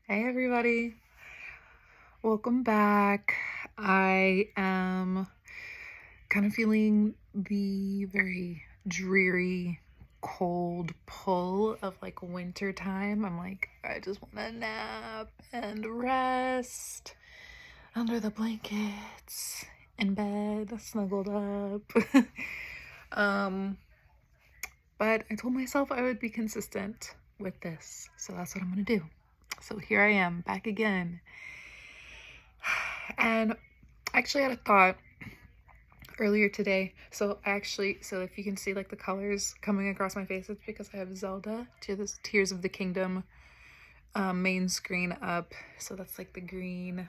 Hey everybody, welcome back. I am kind of feeling the very dreary, cold pull of like winter time. I'm like, I just want to nap and rest under the blankets in bed, snuggled up. um, but I told myself I would be consistent with this, so that's what I'm gonna do. So here I am, back again. And I actually had a thought earlier today. So if you can see like the colors coming across my face, it's because I have Zelda Tears of the Kingdom main screen up. So that's like the green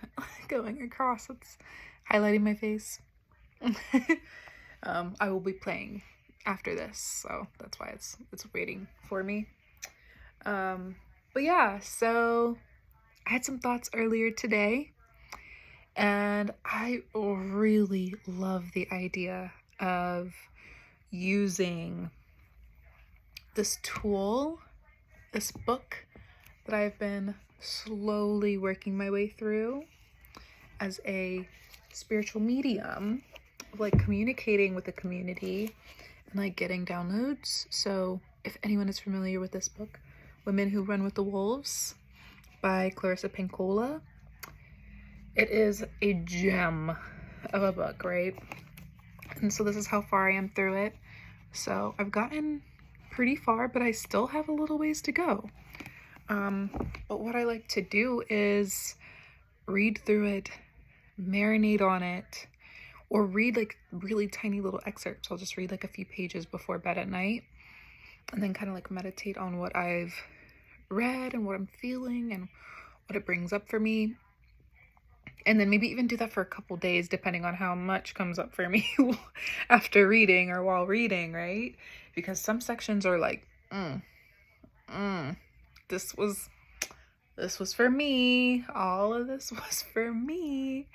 going across. It's highlighting my face. I will be playing after this, so that's why it's waiting for me. But yeah, so I had some thoughts earlier today. And I really love the idea of using this tool, this book that I've been slowly working my way through as a spiritual medium, like communicating with the community and like getting downloads. So if anyone is familiar with this book, Women Who Run with the Wolves by Clarissa Pinkola, it is a gem of a book, right? And so this is how far I am through it. So I've gotten pretty far, but I still have a little ways to go. But what I like to do is read through it, marinate on it, or read like really tiny little excerpts. I'll just read like a few pages before bed at night, and then kind of like meditate on what I've read and what I'm feeling and what it brings up for me. And then maybe even do that for a couple days, depending on how much comes up for me after reading or while reading, right? Because some sections are like, this was for me. All of this was for me.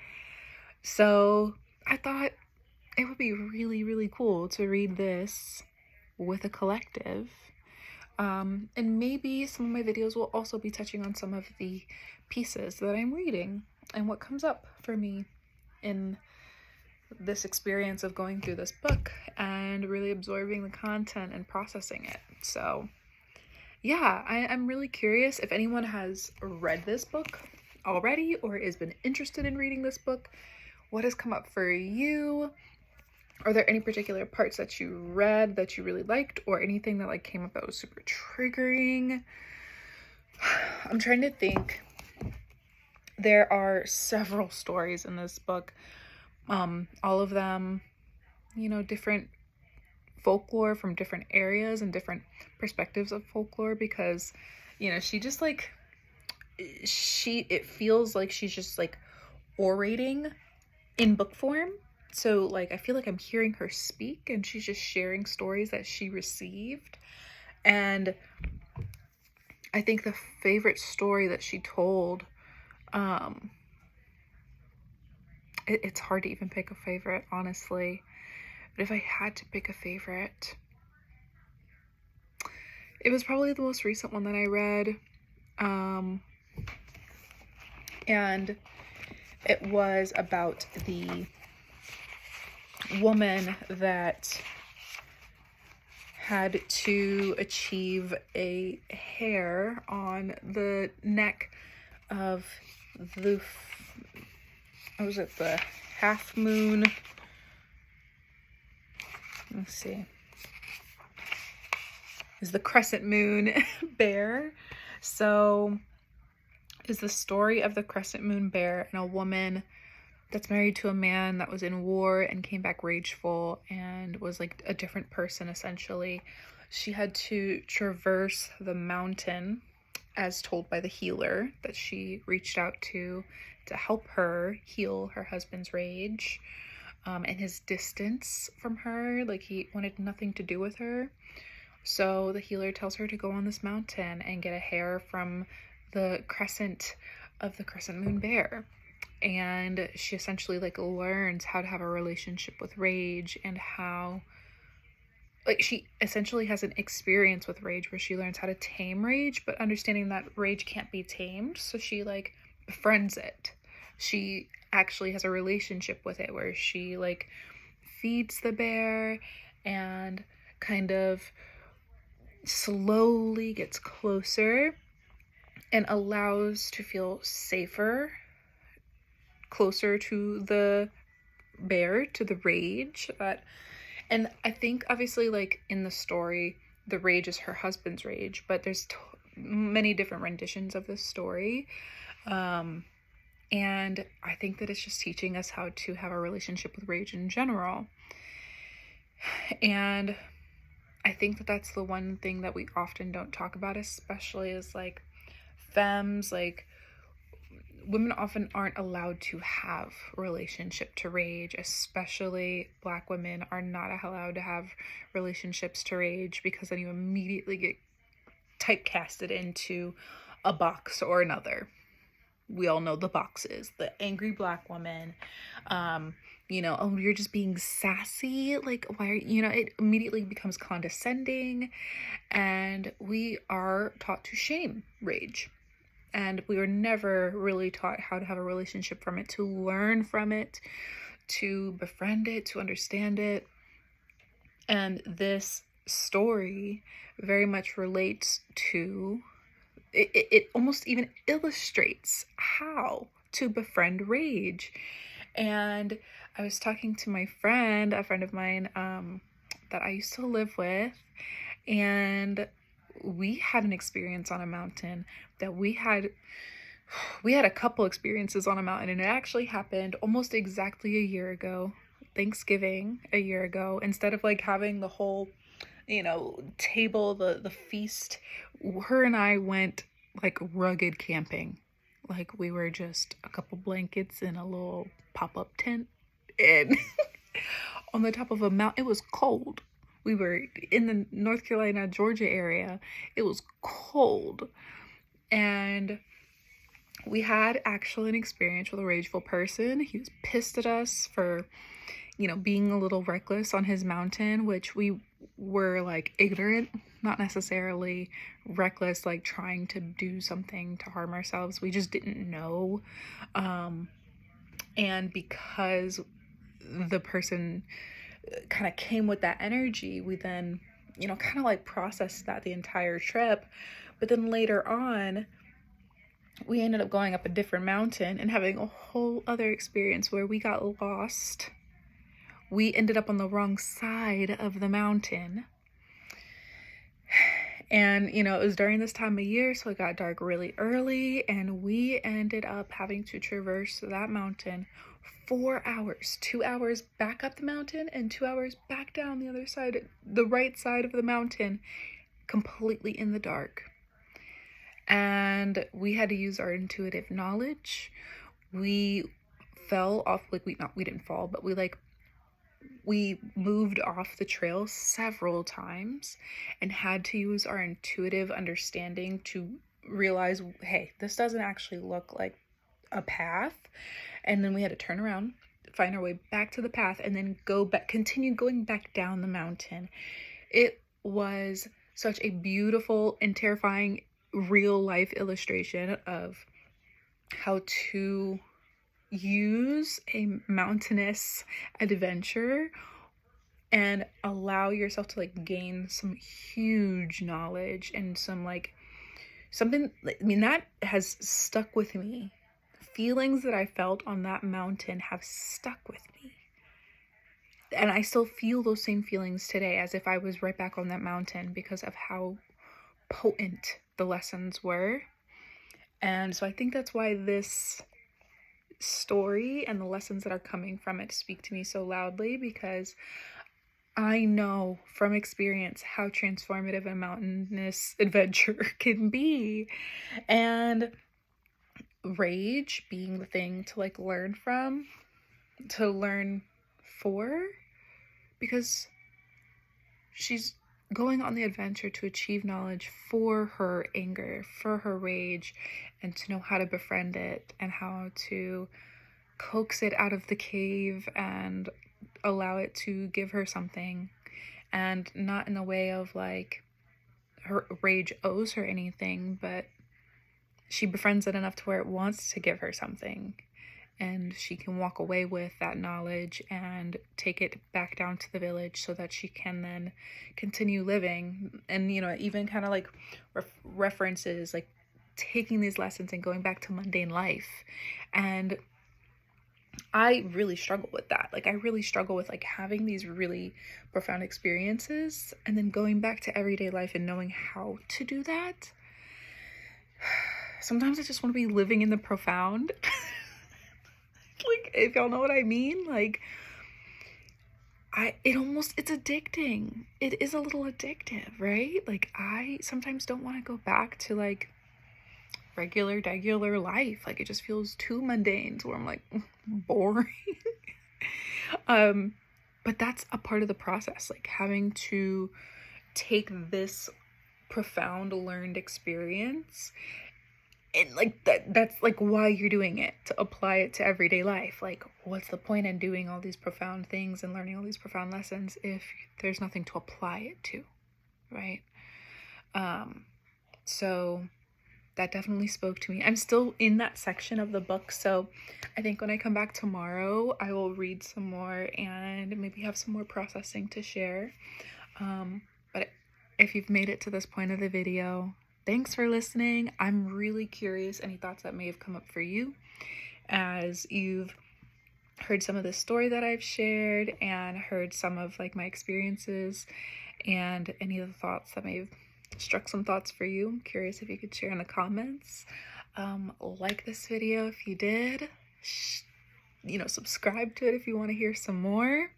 So I thought it would be really, really cool to read this with a collective. And maybe some of my videos will also be touching on some of the pieces that I'm reading and what comes up for me in this experience of going through this book and really absorbing the content and processing it. So yeah, I'm really curious if anyone has read this book already or has been interested in reading this book. What has come up for you? Are there any particular parts that you read that you really liked, or anything that like came up that was super triggering? I'm trying to think. There are several stories in this book. All of them, different folklore from different areas and different perspectives of folklore, because, she just like, it feels like she's just like orating in book form. So like, I feel like I'm hearing her speak and she's just sharing stories that she received. And I think the favorite story that she told, it's hard to even pick a favorite, honestly. But if I had to pick a favorite, it was probably the most recent one that I read. And it was about the woman that had to achieve a hair on the neck of the half moon? Let's see. Is the crescent moon bear. So is the story of the crescent moon bear and a woman that's married to a man that was in war and came back rageful and was like a different person essentially. She had to traverse the mountain as told by the healer that she reached out to help her heal her husband's rage and his distance from her. Like, he wanted nothing to do with her. So the healer tells her to go on this mountain and get a hair from the crescent of the crescent moon bear. And she essentially like learns how to have a relationship with rage and how like, she essentially has an experience with rage where she learns how to tame rage, but understanding that rage can't be tamed, so she like befriends it. She actually has a relationship with it where she like feeds the bear and kind of slowly gets closer and allows to feel safer, closer to the bear, to the rage. And I think obviously like in the story, the rage is her husband's rage, but there's many different renditions of this story. And I think that it's just teaching us how to have a relationship with rage in general. And I think that that's the one thing that we often don't talk about, especially as like femmes. Like, women often aren't allowed to have relationship to rage, especially Black women are not allowed to have relationships to rage, because then you immediately get typecasted into a box or another. We all know the boxes: the angry Black woman, oh, you're just being sassy, like, why are it immediately becomes condescending, and we are taught to shame rage. And we were never really taught how to have a relationship from it, to learn from it, to befriend it, to understand it. And this story very much relates to it. It almost even illustrates how to befriend rage. And I was talking to my friend, a friend of mine that I used to live with, and we had an experience on a mountain that we had a couple experiences on a mountain, and it actually happened almost exactly a year ago, Thanksgiving a year ago. Instead of like having the whole table, the feast, her and I went like rugged camping. Like, we were just a couple blankets in a little pop-up tent, and on the top of a mountain. It was cold. We were in the North Carolina, Georgia area. It was cold. And we had actually an experience with a rageful person. He was pissed at us for, being a little reckless on his mountain, which we were like ignorant, not necessarily reckless, like trying to do something to harm ourselves. We just didn't know. And because the person kind of came with that energy, we then, kind of like processed that the entire trip. But then later on, we ended up going up a different mountain and having a whole other experience where we got lost. We ended up on the wrong side of the mountain. And, it was during this time of year, so it got dark really early, and we ended up having to traverse that mountain 4 hours, 2 hours back up the mountain and 2 hours back down the other side, the right side of the mountain, completely in the dark. And we had to use our intuitive knowledge. We fell off, like, we didn't fall, but we moved off the trail several times and had to use our intuitive understanding to realize, hey, this doesn't actually look like a path. And then we had to turn around, find our way back to the path, and then continue going back down the mountain. It was such a beautiful and terrifying real life illustration of how to use a mountainous adventure and allow yourself to like gain some huge knowledge and some something. That has stuck with me. Feelings that I felt on that mountain have stuck with me, and I still feel those same feelings today, as if I was right back on that mountain, because of how potent the lessons were. And so I think that's why this story and the lessons that are coming from it speak to me so loudly, because I know from experience how transformative a mountainous adventure can be. And rage being the thing to like learn from, to learn for, because she's going on the adventure to achieve knowledge for her anger, for her rage, and to know how to befriend it and how to coax it out of the cave and allow it to give her something. and not in the way of like her rage owes her anything, but she befriends it enough to where it wants to give her something, and she can walk away with that knowledge and take it back down to the village so that she can then continue living. And, you know, even kind of like references like taking these lessons and going back to mundane life. And I really struggle with that. Like, I really struggle with like having these really profound experiences and then going back to everyday life and knowing how to do that. Sometimes I just want to be living in the profound. Like, if y'all know what I mean, like, it's addicting. It is a little addictive, right? Like, I sometimes don't want to go back to like regular life. Like, it just feels too mundane to where I'm like, boring. But that's a part of the process, like having to take this profound learned experience and like that's like why you're doing it, to apply it to everyday life. Like, what's the point in doing all these profound things and learning all these profound lessons if there's nothing to apply it to, right? So that definitely spoke to me. I'm still in that section of the book, so I think when I come back tomorrow I will read some more and maybe have some more processing to share. But if you've made it to this point of the video, thanks for listening. I'm really curious any thoughts that may have come up for you as you've heard some of the story that I've shared and heard some of like my experiences, and any of the thoughts that may have struck some thoughts for you. I'm curious if you could share in the comments. Like this video if you did. Subscribe to it if you want to hear some more.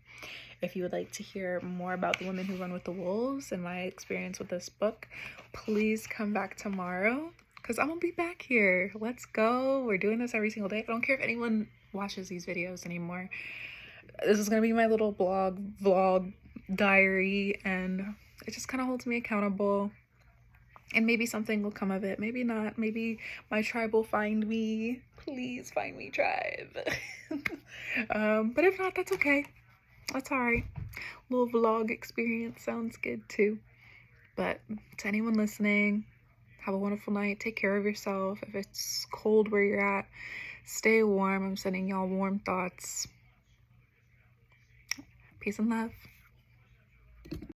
If you would like to hear more about the women who run with the wolves and my experience with this book, please come back tomorrow because I'm gonna be back here. Let's go. We're doing this every single day. I don't care if anyone watches these videos anymore. This is gonna be my little vlog diary, and it just kind of holds me accountable. And maybe something will come of it. Maybe not. Maybe my tribe will find me. Please find me, tribe. But if not, that's okay. That's all right. Little vlog experience sounds good too. But to anyone listening, have a wonderful night. Take care of yourself. If it's cold where you're at, stay warm. I'm sending y'all warm thoughts. Peace and love.